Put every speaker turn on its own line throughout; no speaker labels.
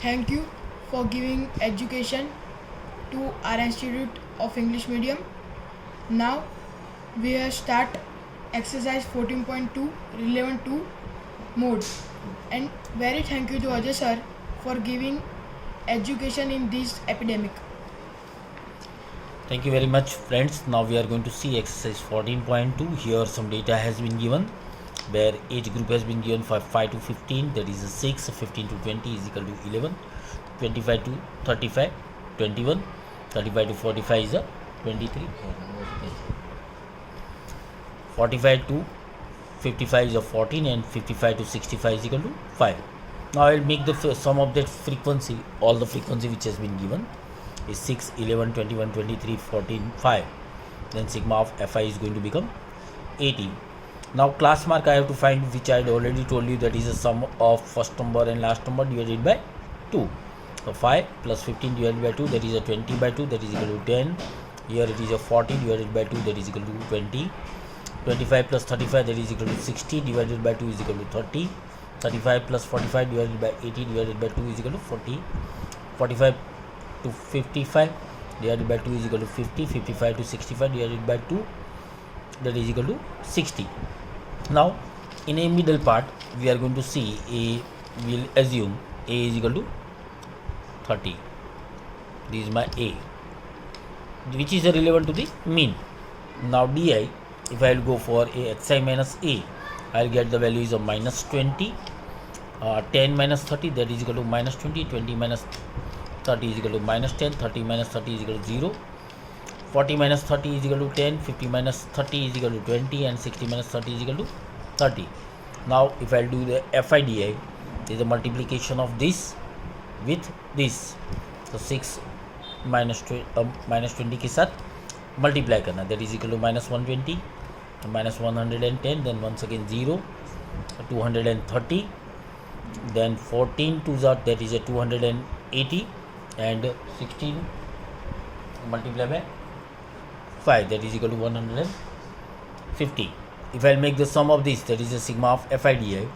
Thank you for giving education to our Institute of English Medium. Now we will start exercise 14.2 relevant to mode, and very thank you to Ajay sir for giving education in this epidemic.
Thank you very much, friends. Now we are going to see exercise 14.2. Here some data has been given where age group has been given for 5 to 15, that is a 6, 15 to 20 is equal to 11, 25 to 35, 21, 35 to 45 is a 23, 45 to 55 is a 14, and 55 to 65 is equal to 5. Now I will make the sum of that frequency, all the frequency which has been given is 6, 11, 21, 23, 14, 5. Then sigma of fi is going to become 80. Now class mark I have to find, which I had already told you, that is the sum of first number and last number divided by 2. So 5 plus 15 divided by 2, that is a 20 by 2, that is equal to 10. Here it is a 40 divided by 2, that is equal to 20. 25 plus 35, that is equal to 60 divided by 2 is equal to 30. 35 plus 45 divided by 80 divided by 2 is equal to 40. 45 to 55 divided by 2 is equal to 50. 55 to 65 divided by 2, that is equal to 60. Now in a middle part we are going to see we will assume a is equal to 30. This is my a, which is relevant to the mean. Now di, if I will go for a xi minus a, I will get the value is of minus 20. 10 minus 30, that is equal to minus 20. 20 minus 30 is equal to minus 10. 30 minus 30 is equal to 0. 40 minus 30 is equal to 10. 50 minus 30 is equal to 20, and 60 minus 30 is equal to 30. Now if I will do the FIDI, there is a multiplication of this with this. So 6 minus 20 के साथ multiply करना, that is equal to minus 120, minus 110, then once again 0, 230, then 14 to that, that is a 280, and 16 multiplied by 5, that is equal to 150. If I make the sum of this, that is the sigma of FIDI.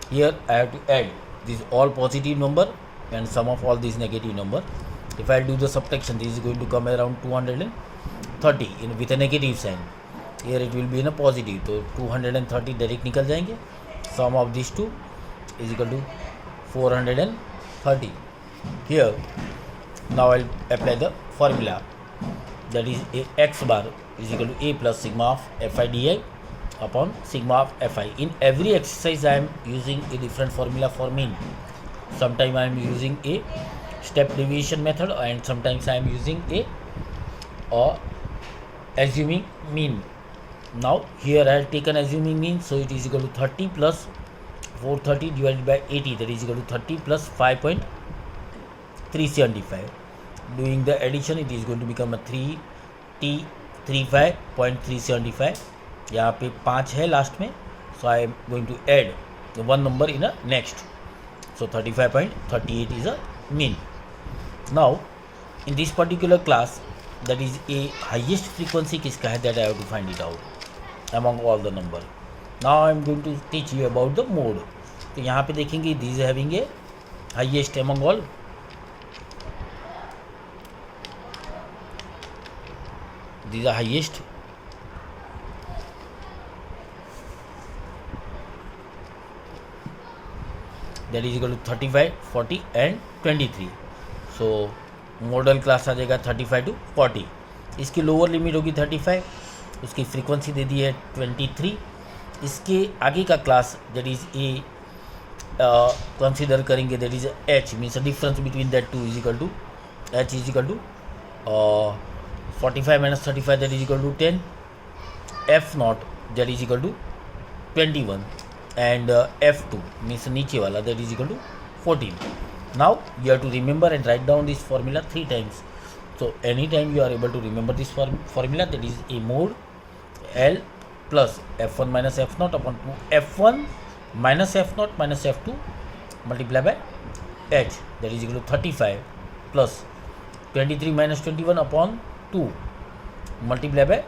Here I have to add this all positive number and sum of all these negative number. If I do the subtraction, this is going to come around 230 with a negative sign. Here it will be in a positive, so 230 direct निकल जाएंगे. Sum of these two is equal to 430. Here now I will apply the formula, that is a x bar is equal to a plus sigma of FIDI upon sigma of FI. In every exercise I am using a different formula for mean. Sometimes I am using a step deviation method, and sometimes I am using a assuming mean. Now here I have taken assuming mean, so it is equal to 30 plus 430 divided by 80, that is equal to 30 plus 5.375. Doing the addition, it is going to become a 3t35.375. यहाँ पे 5 है last में, so I am going to add the one number in a next. So 35.38 is a mean. Now in this particular class, that is a highest frequency किसका है, that I have to find it out among all the number. Now I am going to teach you about the mode. तो यहाँ पे देखेंगे these having a highest among all. These are highest. That is equal to 35, 40 and 23. So model class आ जाएगा 35 to 40. इसकी lower limit होगी 35, उसकी frequency दे दी है 23. इसके आगे का class that is a consider करेंगे, that is H, means difference between that two is equal to H is equal to 45 minus 35, that is equal to 10. F not that is equal to 21, and F2 means नीचे वाला, that is equal to 14. Now you have to remember and write down this formula 3 times. So anytime you are able to remember this formula, that is a mode L plus F1 minus F0 upon 2 F1 minus F0 minus F2 multiplied by H, that is equal to 35 plus 23 minus 21 upon 2 multiplied by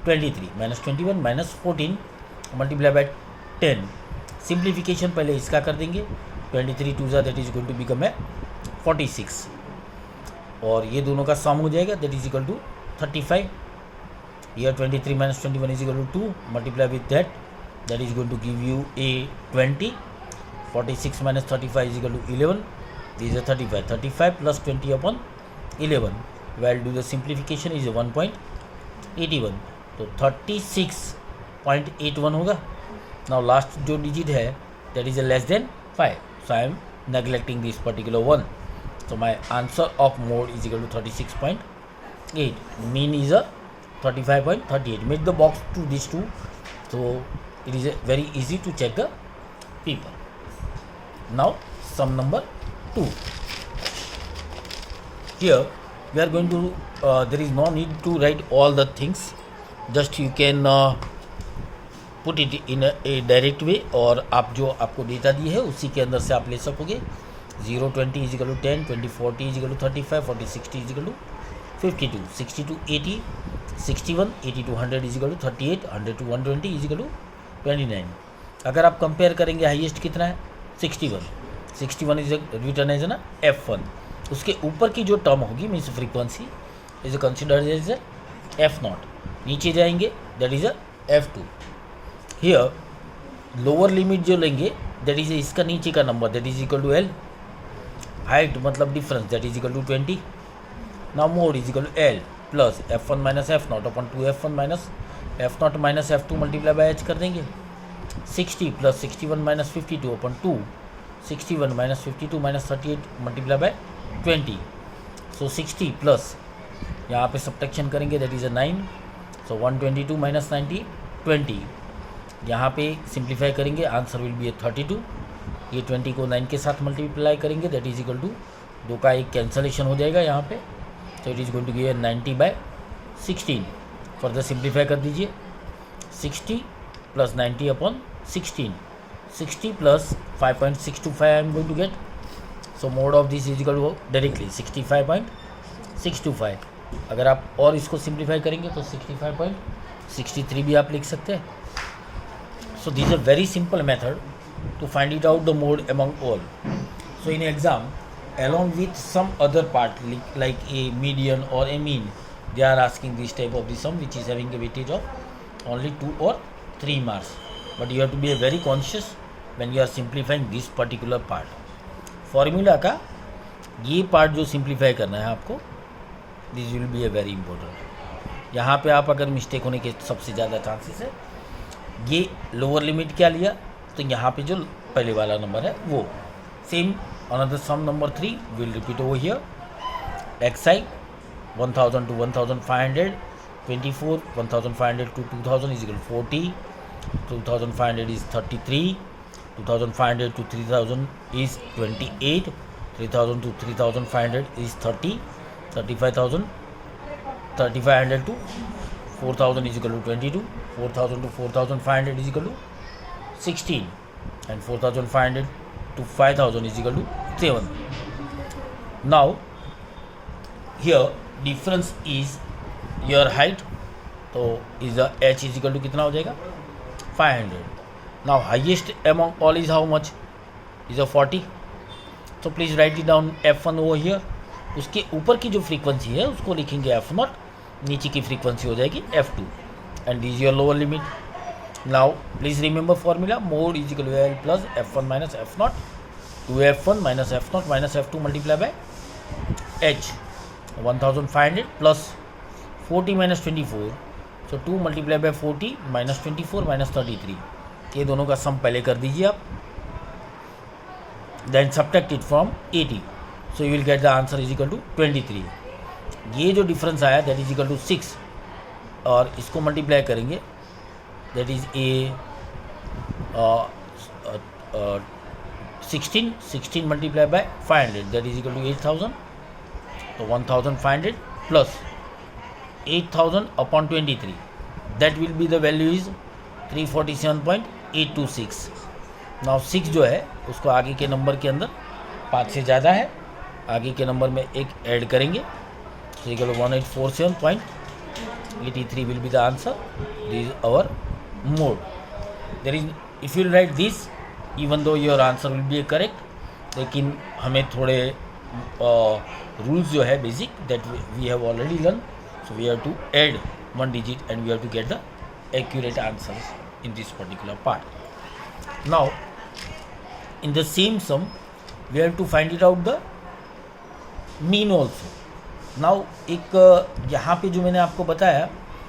23 minus 21 minus 14 multiplied by 10. Simplification पहले इसका कर देंगे, 23 2 that is going to become a 46 और ये दोनों का sum हो जाएगा that is equal to 35 here 23 minus 21 is equal to 2 multiply with that is going to give you a 20 46 minus 35 is equal to 11 this is a 35 plus 20 upon 11 while do the simplification is a 1.81 तो 36.81 होगा now last जो digit है that is a less than 5 so I am neglecting this particular one so my answer of mode is equal to 36.8 mean is a 35.38 make the box to these two so it is a very easy to check the people now sum number 2 here we are going to there is no need to write all the things just you can put it in a direct way और आप जो आपको data दी है उसी के अंदर से आप ले सकोगे 0 20 is equal to 10 20 40 is equal to 35 40 60 is equal to 52 60 to 80 61 80 to 100 is equal to 38 100 to 120 is equal to 29 अगर आप कंपेयर करेंगे हाईएस्ट कितना है 61 इज रिटर्न एज ना F1 उसके ऊपर की जो टर्म होगी means frequency is considered as F0 नीचे जाएंगे that is F2 here lower limit जो लेंगे दैट इज इसका नीचे का number that is equal to L height मतलब difference that is equal to 20 now mode is equal to L plus F1 minus F0 upon 2F1 minus F0 minus F2 multiply by H कर देंगे 60 plus 61 minus 52 upon 2 61 minus 52 minus 38 multiply by 20 so 60 plus यहाँ पे subtraction करेंगे that is a 9 so 122 minus 90 20 यहाँ पे simplify करेंगे answer will B 32 ये 20 को 9 के साथ मल्टीप्लाई करेंगे दैट इज इक्वल टू 2 का एक कैंसलेशन हो जाएगा यहाँ पे तो it is going to give 90 by 16 further simplify कर दीजिए 60 plus 90 upon 16 60 plus 5.625 I am going to get so mode of this is equal to directly 65.625 अगर आप और इसको सिंप्लीफाई करेंगे तो 65.63 भी आप लिख सकते हैं so this a very simple method to find it out the mode among all so in exam along with some other part like a median or a mean they are asking this type of the sum which is having a weightage of only 2 or 3 marks but you have to be very conscious when you are simplifying this particular part formula का ये part जो simplify करना है आपको this will be a very important यहाँ पे आप अगर मिस्टेक होने के सबसे ज़्यादा चांसेस है ये लोअर लिमिट क्या लिया तो यहाँ पे जो पहले वाला नंबर है वो same another sum number 3 will repeat over here xi 1000 to 1500 24 1500 to 2000 is equal to 40 2500 is 33 2500 to 3000 is 28 3000 to 3500 is 30 35000 3500 to 4000 is equal to 22 4000 to 4500 is equal to 16 and 4500 to 5000 is equal to 7 now here difference is your height तो is the h is equal to कितना हो जाएगा 500 now highest among all is how much is a 40 so please write it down f1 over here उसके ऊपर की जो frequency है उसको लिखेंगे f0 नीचे की फ्रीक्वेंसी हो जाएगी f2 and this is your lower limit now please remember formula mode is equal to L plus f1 minus f0 2f1 minus f0 minus f2 multiply by h 1500 plus 40 minus 24 so 2 multiply by 40 minus 24 minus 33 ये दोनों का सम पहले कर दीजिए आप then subtract it from 80 so you will get the answer is equal to 23 ये जो difference आया that is equal to 6 और इसको मल्टीप्लाई करेंगे that is a 16 multiplied by 500 that is equal to 8000 so 1500 plus 8000 upon 23 that will be the value is 347.826 now 6 जो है उसको आगे के नंबर के अंदर 5 से ज़्यादा है आगे के नंबर में एक ऐड करेंगे so equal to 1847.83 will be the answer this is our mode there is if you write this even though your answer will be correct लेकिन हमें थोड़े रूल्स जो है basic that we have already learn. So we have to add one digit and we have to get the accurate answers in this particular part. Now in the same sum we have to find it out the mean also. Now एक यहाँ पे जो मैंने आपको बताया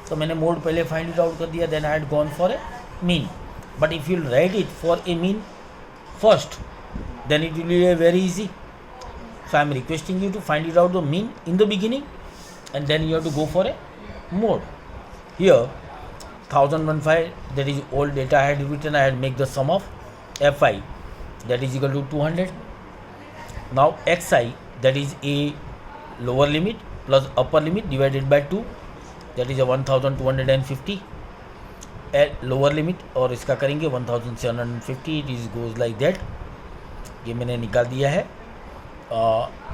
तो मैंने mode पहले फाइंड इट आउट कर दिया, then I had gone for a mean. But if you write it for a mean first then it will be very easy. So I am requesting you to find it out the mean in the beginning and then you have to go for a mode. Here 1015, that is all data I had written. I had make the sum of fi, that is equal to 200. Now xi, that is a lower limit plus upper limit divided by 2, that is a 1250. Lower limit और इसका करेंगे 1750. It is goes like that. ये मैंने निकाल दिया है.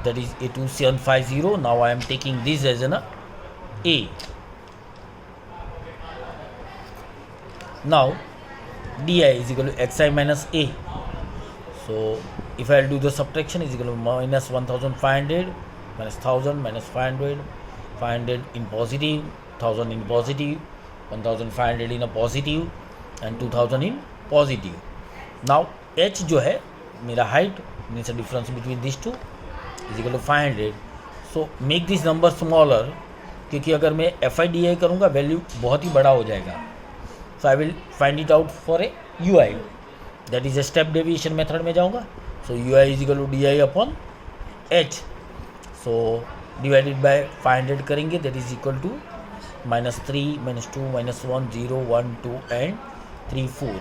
That is A2750. Now I am taking this as an A. Now di is equal to xi minus a. So if I will do the subtraction, is equal to minus 1500 minus 1000 minus 500, 500 in positive, 1000 in positive, 1500 in a positive and 2000 in positive. Now h जो है मेरा height means the difference between these two is equal to 500. So make this number smaller, क्योंकि अगर मैं FIDI करूँगा value बहुत ही बड़ा हो जाएगा. So I will find it out for a UI, that is a step deviation method में जाऊँगा. So UI is equal to di upon h. So divided by 500 करेंगे, that is equal to minus 3 minus 2 minus 1 0 1 2 and 3 4.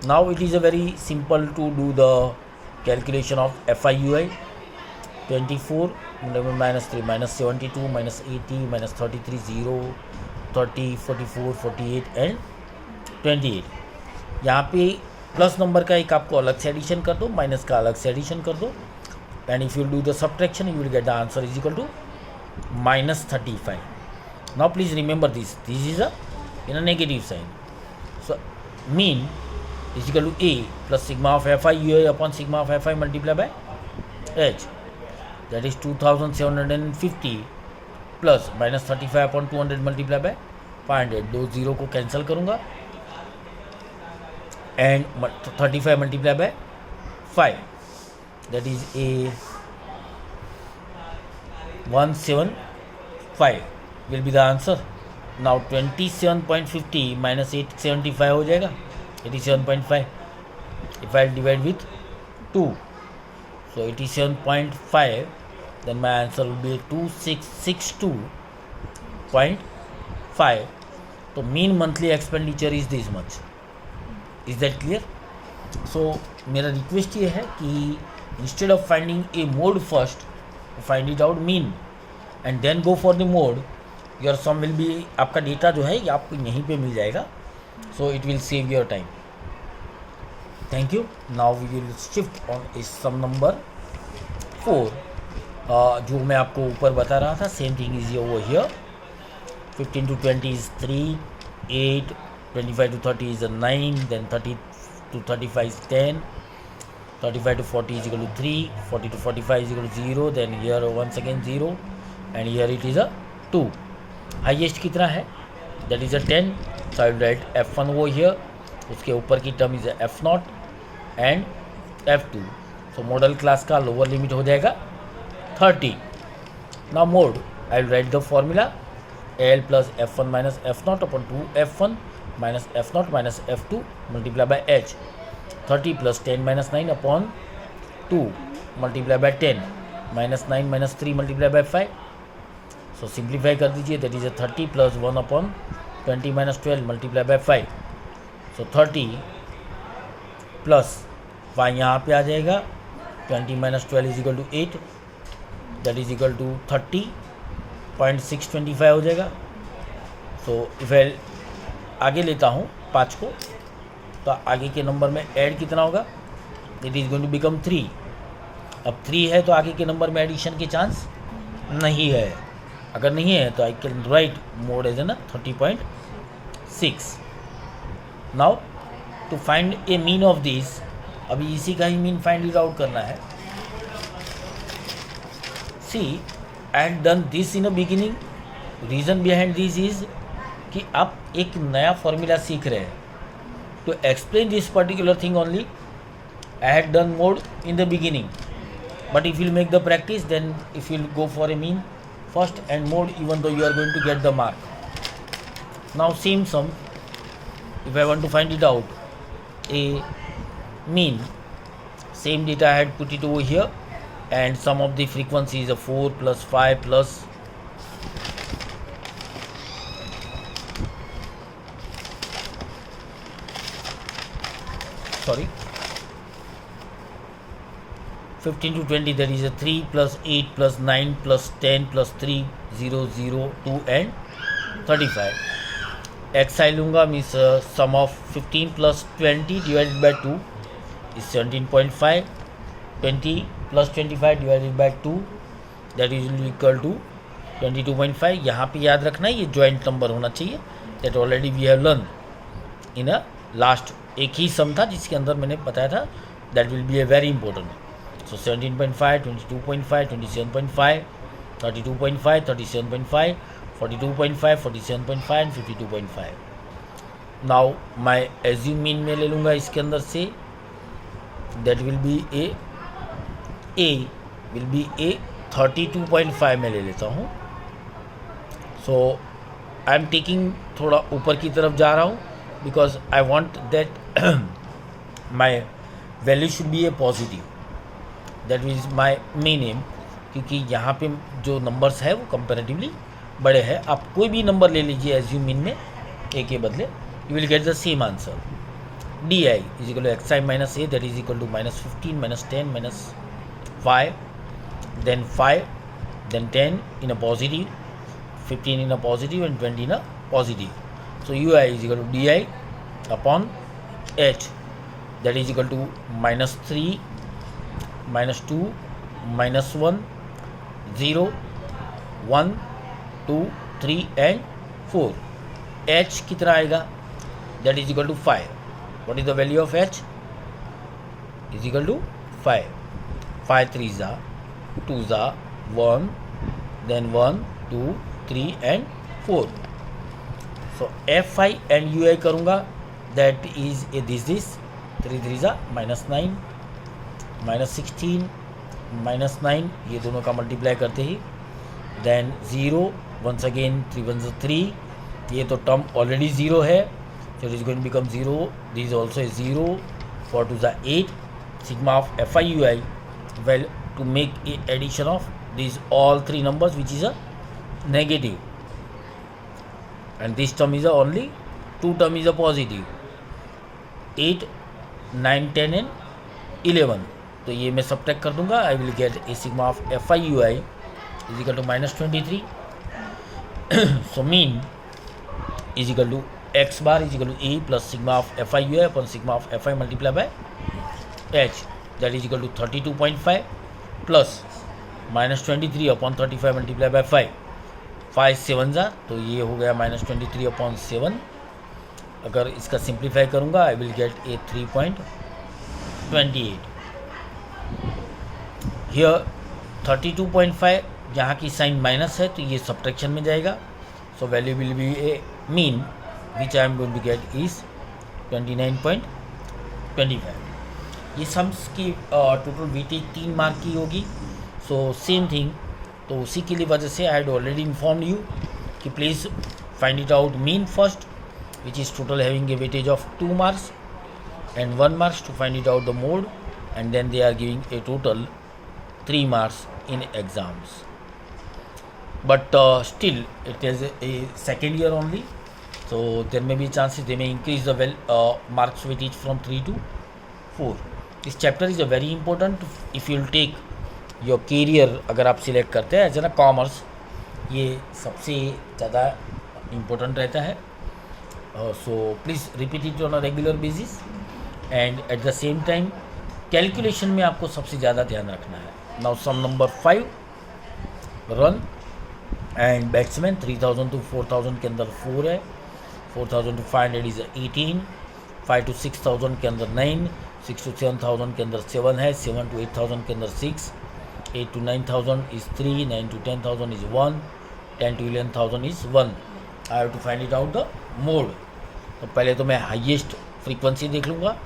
Now it is a very simple to do the calculation of FIUI. 24 minus 3 minus 72 minus 80 minus 33 0 30 44 48 and 28. यहाँ पे plus number का एक आपको अलग से addition कर दो, माइनस का अलग से एडिशन कर दो, and if you do the subtraction you will get the answer is equal to -35. Now please remember this is in a negative sign. So mean is equal to a plus sigma of FI UI upon sigma of FI multiply by h, that is 2750 plus -35 upon 200 multiply by 500. दो zero को cancel करूँगा and 35 multiplied by 5, that is a 175 will be the answer. Now 27.50 minus 875 हो जाएगा 87.5. if I divide with 2, so 87.5, then my answer will be 2662.5. तो mean monthly expenditure is this much. Is that clear? So मेरा request ये है कि instead of finding a mode first, find it out mean and then go for the mode. Your sum will be, आपका data जो है ये आपको यहीं पे मिल जाएगा. So it will save your time. Thank you. Now we will shift on इस सम नंबर 4. जो मैं आपको ऊपर बता रहा था, same thing is over here. 15 to 20 is 3, 8, 25 to 30 is a 9, then 30 to 35 is 10, 35 to 40 is equal to 3, 40 to 45 is equal to 0, then here once again 0 and here it is a 2. Highest कितना है? that is a 10. so I will write F1 over here. उसके ऊपर की term is F0 and F2. so model class का lower limit हो जाएगा 30. now mode, I will write the formula L plus F1 minus F0 upon 2F1 minus F0 minus F2 multiplied by H. 30 plus 10 minus 9 upon 2 multiplied by 10 minus 9 minus 3 multiplied by 5. So simplify कर दीजिए, that is a 30 plus 1 upon 20 minus 12 multiplied by 5. So 30 plus 5 यहाँ पे आ जाएगा, 20 minus 12 is equal to 8, that is equal to 30.625 हो जाएगा. So if I आगे लेता हूँ 5 को, तो आगे के नंबर में ऐड कितना होगा? It is going to become 3. अब 3 है तो आगे के नंबर में एडिशन के चांस नहीं है. अगर नहीं है तो I can write mode as ना 30.6. Now to find a mean of this, अभी इसी का ही मीन फाइंड इट आउट करना है. See I had done this in a beginning. Reason behind this is कि आप एक नया फॉर्मूला सीख रहे हैं. To explain this particular thing only I had done mode in the beginning, but if you make the practice, then if you go for a mean first and mode, even though you are going to get the mark. Now same sum, if I want to find it out, a mean, same data I had put it over here, and sum of the frequency is a 4 plus 5 plus sorry 15 to 20, that is a 3 plus 8 plus 9 plus 10 plus 3 0 0 2 and 35. xi लूँगा means some of 15 plus 20 divided by 2 is 17.5. 20 plus 25 divided by 2 that is equal to 22.5. यहाँ पे याद रखना है ये joint number होना चाहिए. that already we have learned in a last. एक ही सम था जिसके अंदर मैंने बताया था. that will be a very important. So 17.5, 22.5, 27.5, 32.5, 37.5, 42.5, 47.5 and 52.5. Now my assume mean में ले लूँगा इसके अंदर से. That will be a will be a 32.5 में ले लेता हूँ. So I am taking थोड़ा ऊपर की तरफ जा रहा हूँ because I want that my value should be a positive. That is my main M. क्योंकि यहाँ पे जो नंबर्स है वो कंपेरेटिवली बड़े हैं. आप कोई भी नंबर ले लीजिए एज्यूम मीन में ए के बदले, you will get the same answer. D I is equal to X I minus A, that is equal to -15 -10 -5 then 5 then 10 in a positive, 15 in a positive and 20 in a positive. So U I is equal to D I upon H, that is equal to -3 -2 -1 0 1 2 3 and 4. h कितना आएगा? दैट is equal to 5. What is the value of h? Is equal to 5. 5 3 ज़ा 2 ज़ा 1 then 1 2 3 and 4. सो fi and ui करूँगा. That is a this 3 3 ज़ा -9 -16 -9, ये दोनों का मल्टीप्लाई करते ही देन 0 वंस अगेन 3 1 3. ये तो टर्म ऑलरेडी 0 है, so it is going to become 0. this is also a 0. 4 2 8. sigma of fi ui, well, to make a addition of these all three numbers which is a negative, and this term is a only two term is a positive. 8 9 10 and 11. तो ये मैं subtract कर दूंगा. I will get a sigma of F I U I is equal to -23. So mean is equal to X bar is equal to A plus sigma of F I U I upon sigma of F I multiply by H, that is equal to 32.5 plus -23 upon 35 multiply by 5. 5 7 ज़ा, तो ये हो गया -23 upon 7. अगर इसका simplify करूँगा आई will get A 3.28. Here 32.5 जहाँ की साइन माइनस है तो ये सब्ट्रैक्शन में जाएगा. So value will be a mean which I am going to get is 29.25. ये सम्स की टोटल वेटेज 3 मार्क की होगी. सो सेम थिंग, तो उसी के लिए वजह से I had already informed you कि please find it out mean first which is total having a weightage of 2 marks and 1 marks to find it out the mode, and then they are giving a total 3 marks in exams. But still it is a second year only, so there may be chances they may increase the marks weightage from 3 to 4. This chapter is a very important if you will take your career. अगर आप select करते हैं as an commerce, ये सबसे ज़्यादा important रहता है. So please repeat it on a regular basis, and at the same time calculation में आपको सबसे ज़्यादा ध्यान रखना है. Now sum number 5 run and batsman 3000 to 4000 के अंदर 4 है, 4000 to 500 is 18, 5 to 6000 के अंदर 9, 6 to 7,000 के अंदर 7 है, 7 to 8,000 के अंदर 6, 8 to 9,000 is 3, 9 to 10,000 is 1, 10 to 11,000 is 1. I have to find it out the mode. तो पहले तो मैं हाईएस्ट फ्रीक्वेंसी देख लूँगा,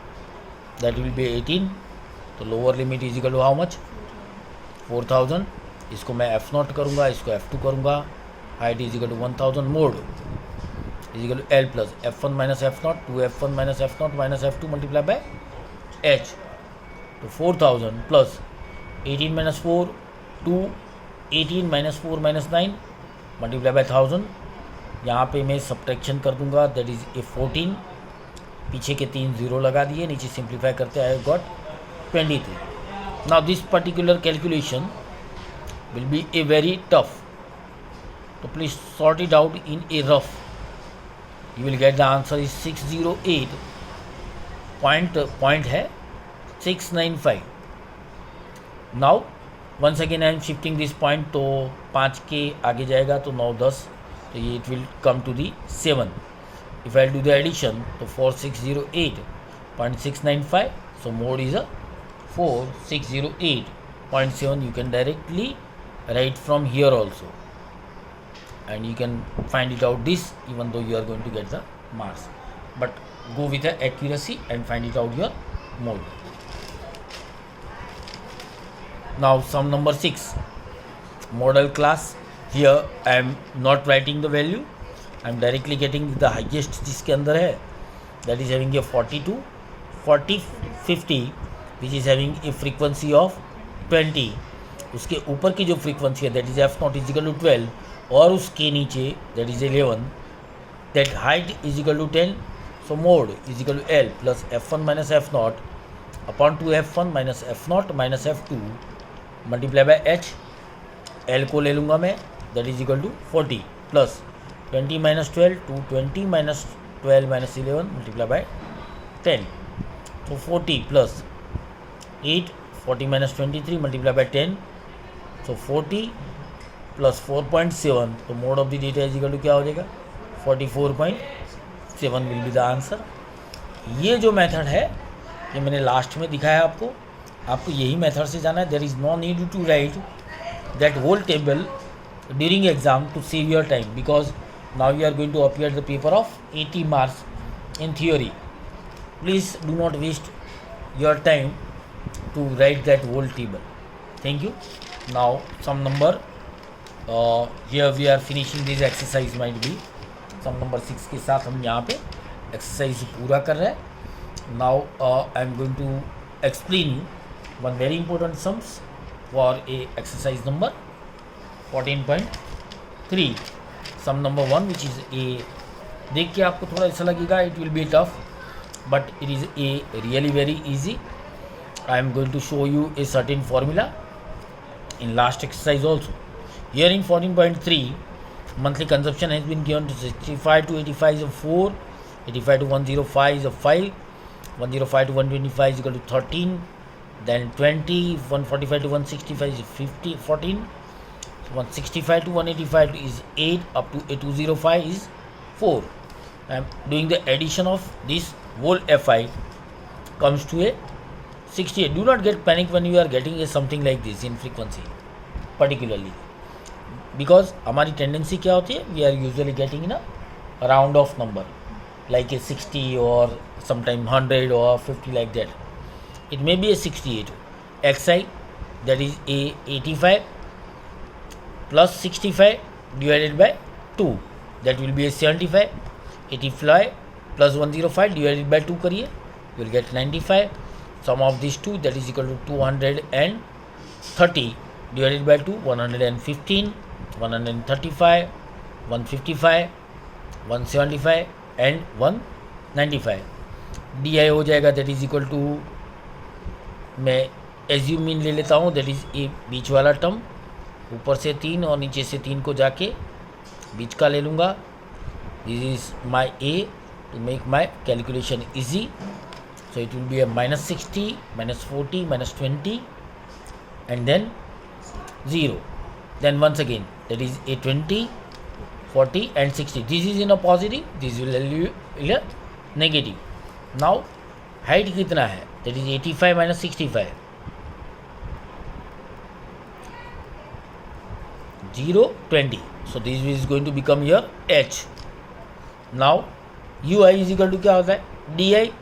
दैट विल बी 18. तो lower limit is equal to how much, 4,000. इसको मैं F0 करूँगा, इसको F2 करूँगा. Height is equal to 1,000. Mode is equal to L plus F1 minus F0, 2F1 minus F0 minus F2 multiply by H. तो 4,000 plus 18 minus 4, 2, 18 minus 4 minus 9 multiply by 1000. यहाँ पे मैं subtraction कर दूंगा, दैट इज ए 14. पीछे के 3 zero लगा दिए, नीचे सिंप्लीफाई करते I got 23. Now this particular calculation will be a very tough, तो please sort it out in a rough. You will get the answer is 608. Point है 695. Now once again I am shifting this point, तो 5 के आगे जाएगा तो 9, 10, तो ये it will come to the 7. If I do the addition तो 4608.695. So mode is a 4608.7. you can directly write from here also, and you can find it out this, even though you are going to get the marks, but go with the accuracy and find it out your mode. Now sum number 6, model class. Here I am not writing the value, I am directly getting the highest जिसके अंदर है, that is having a 42, 40, 50, which is having a frequency of 20. उसके ऊपर की जो frequency है, that is F0 is equal to 12, और उसके नीचे that is 11, that height is equal to 10. So mode is equal to L plus F1 minus F0 upon 2F1 minus F0 minus F2 multiply by H. L को ले लूँगा मैं, that is equal to 40 plus 20 minus 12 to 20 minus 12 minus 11 multiply by 10. तो 40 plus 8, 40 minus 23 multiply by 10. So 40 plus 4.7. तो mode of the data is equal to क्या हो जाएगा, 44.7 will be the answer. ये जो मेथड है ये मैंने लास्ट में दिखाया आपको यही मेथड से जाना है. There is no need to write that whole table during exam to save your time, because now you are going to appear the paper of 80 marks in theory. Please do not waste your time to write that whole table. Thank you. Now some number, here we are finishing this exercise might be some number 6 के साथ हम यहाँ पे exercise पूरा कर रहे हैं. Now I am going to explain you one very important sums for a exercise number 14.3. sum number 1, which is a, देख के आपको थोड़ा ऐसा लगेगा it will be tough, but it is a really very easy. I am going to show you a certain formula in last exercise also. Here in 14.3, monthly consumption has been given to 65 to 85 is a 4, 85 to 105 is a 5, 105 to 125 is equal to 13, then 20, 145 to 165 is 50, 14, 165 to 185 is 8, up to 205 is 4. I am doing the addition of this whole Fi comes to a 68. Do not get panic when you are getting a something like this in frequency particularly, because हमारी tendency क्या होती है, we are usually getting in a round off number like a 60 or sometime 100 or 50 like that. It may be a 68. Xi, that is a 85 plus 65 divided by 2, that will be a 75. 85 plus 105 divided by 2 करिए, you will get 95. Sum of these two, that is equal to 230 divided by 2, 115, 135, 155, 175 and 195. DI हो जाएगा, that is equal to, मैं assume mean ले लेता हूँ, that is ए बीच वाला term, ऊपर से 3 और नीचे से 3 को जाके बीच का ले लूँगा. This is my a to make my calculation easy. So it will be a -60, -40, -20 and then 0. Then once again that is a 20, 40 and 60. This is in a positive, this will be in a negative. Now height कितना है, that is 85 minus 65. 0, 20. So this is going to become your h. Now ui is equal to क्या होता है, di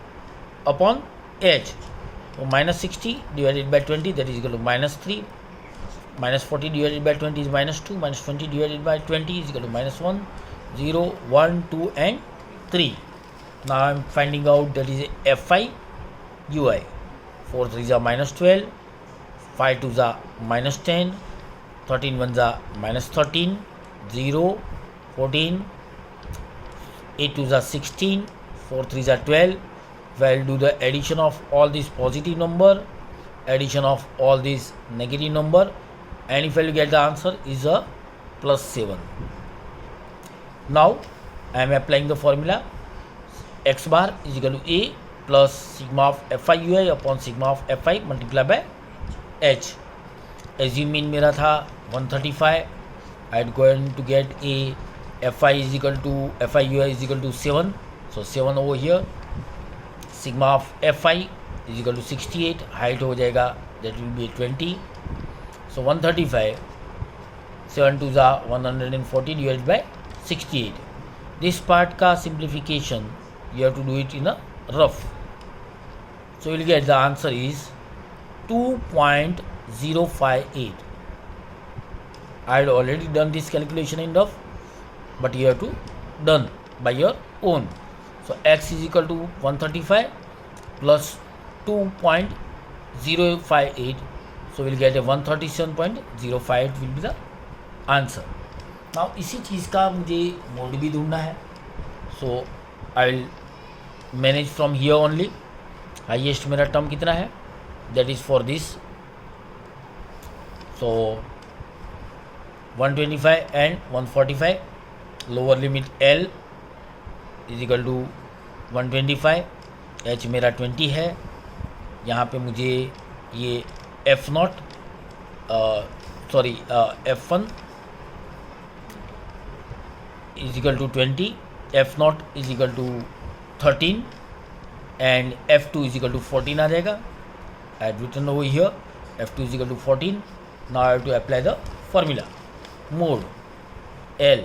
upon h. So minus 60 divided by 20, that is equal to minus 3. Minus 40 divided by 20 is minus 2. Minus 20 divided by 20 is equal to minus 1. 0, 1, 2 and 3. Now I am finding out that is fi ui. 4 3s are minus 12. 5 2s are minus 10. 13 1s are minus 13. 0, 14. 8 2s are 16. 4 3s are 12. If I will do the addition of all these positive number, addition of all these negative number, and if I will get the answer is a plus 7. Now I am applying the formula x bar is equal to a plus sigma of fi ui upon sigma of fi multiplied by h. Assume mean मेरा था 135. I am going to get a fi is equal to fi ui is equal to 7. So 7 over here. Sigma of fi is equal to 68. Height हो जाएगा, that will be 20. So 135. 7 2s are 140 divided by 68. This part का simplification you have to do it in a rough. So you will get the answer is 2.058. I had already done this calculation in rough, but you have to done by your own. So x is equal to 135 plus 2.058. So we will get a 137.058 will be the answer. Now इसी चीज़ का मुझे mode भी ढूंढना है. So I will manage from here only. Highest मेरा term कितना है, that is for this. So 125 and 145. Lower limit L is equal to 125. H मेरा 20 है. यहाँ पे मुझे ये F0 F1 is equal to 20. F0 is equal to 13 and F2 is equal to 14 आ जाएगा. I had written over here F2 is equal to 14. Now I have to apply the formula. Mode L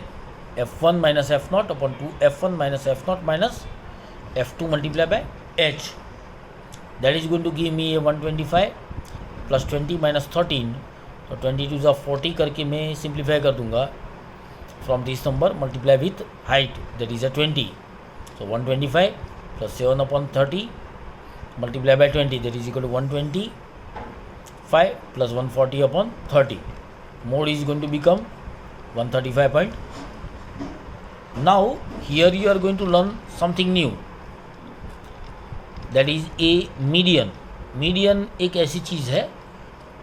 F1 minus F0 upon 2 F1 minus F0 minus F2 multiplied by H. That is going to give me a 125 plus 20 minus 13. So 22 is 40 करके मैं simplify कर दूंगा. From this number multiply with height, that is a 20. So 125 plus 7 upon 30 multiply by 20, that is equal to 125 plus 140 upon 30. Mode is going to become 135 point. Now here you are going to learn something new, that is a median. Median एक ऐसी चीज़ है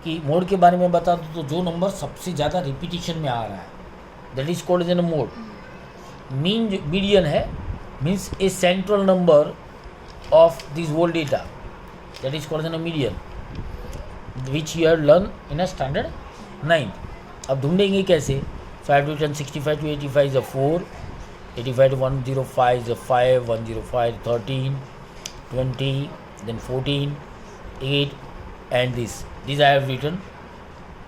कि mode के बारे में बता दूँ तो जो नंबर सबसे ज़्यादा रिपीटिशन में आ रहा है, that is called as an mode. Median है means a central number of this whole data, that is called as an median, which you have learn in a standard 9. अब ढूंढेंगे कैसे. 5 to 10 65 to 85 is a 4, 85 to 105 is a 5, 105 13, 20, then 14, 8 and this I have written.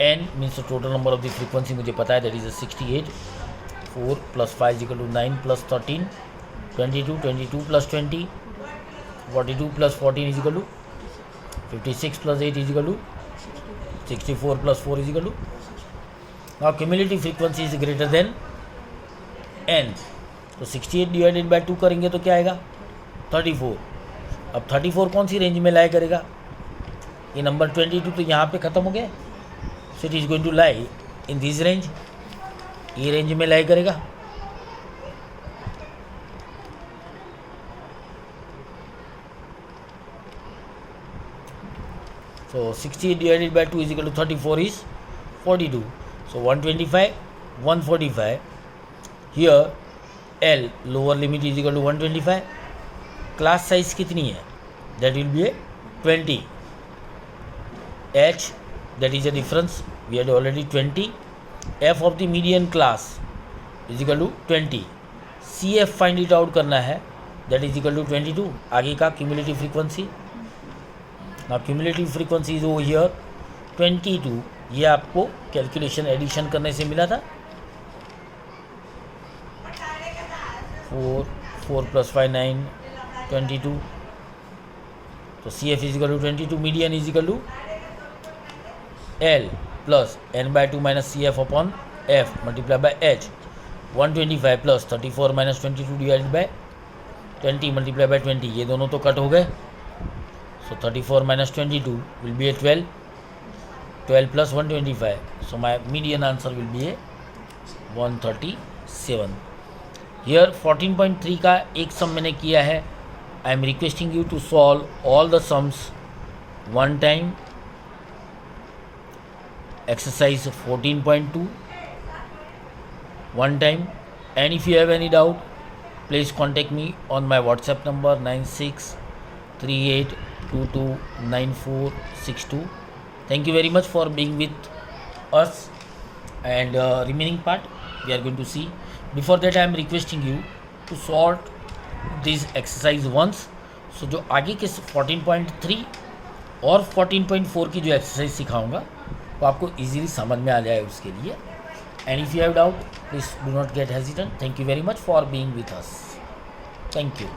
n means the total number of the frequency मुझे पता है, that is a 68. 4 plus 5 is equal to 9 plus 13, 22, 22 plus 20, 42 plus 14 is equal to 56 plus 8 is equal to 64 plus 4 is equal to. Now cumulative frequency is greater than n. तो 68 divided by 2 करेंगे तो क्या आएगा 34. अब 34 कौन सी रेंज में lie करेगा, ये नंबर 22 तो यहाँ पे ख़त्म हो गया. So it is going to lie in this range, ये रेंज में लाई करेगा. So 68 divided by 2 is equal to 34 is 42. So 125, 145. Here L lower limit is equal to 125. Class size कितनी है, that will be a 20. H, that is a difference, we had already 20. F of the median class is equal to 20. CF find it out करना है, that is equal to 22. आगे का cumulative frequency now cumulative frequency is over here 22. ये आपको calculation addition करने से मिला था. 4 + 5 9 22. तो CF is equal to 22. Median is equal to L plus n/2 minus CF upon F multiply by H. 125 plus 34 minus 22 divided by 20 multiply by 20. ये दोनों तो कट हो गए. So 34 minus 22 will be a 12. 12 plus 125. So my median answer will be a 137. Here 14.3 का एक sum मैंने किया है. I am requesting you to solve all the sums one time. Exercise 14.2 one time, and if you have any doubt, please contact me on my WhatsApp number 9638229462. Thank you very much for being with us, and remaining part we are going to see. Before that, I am requesting you to solve this exercise once. So जो आगे के 14.3 और 14.4 की जो exercise सिखाऊंगा वो आपको easily समझ में आ जाए उसके लिए. And if you have doubt, please do not gate hesitant. Thank you very much for being with us. Thank you.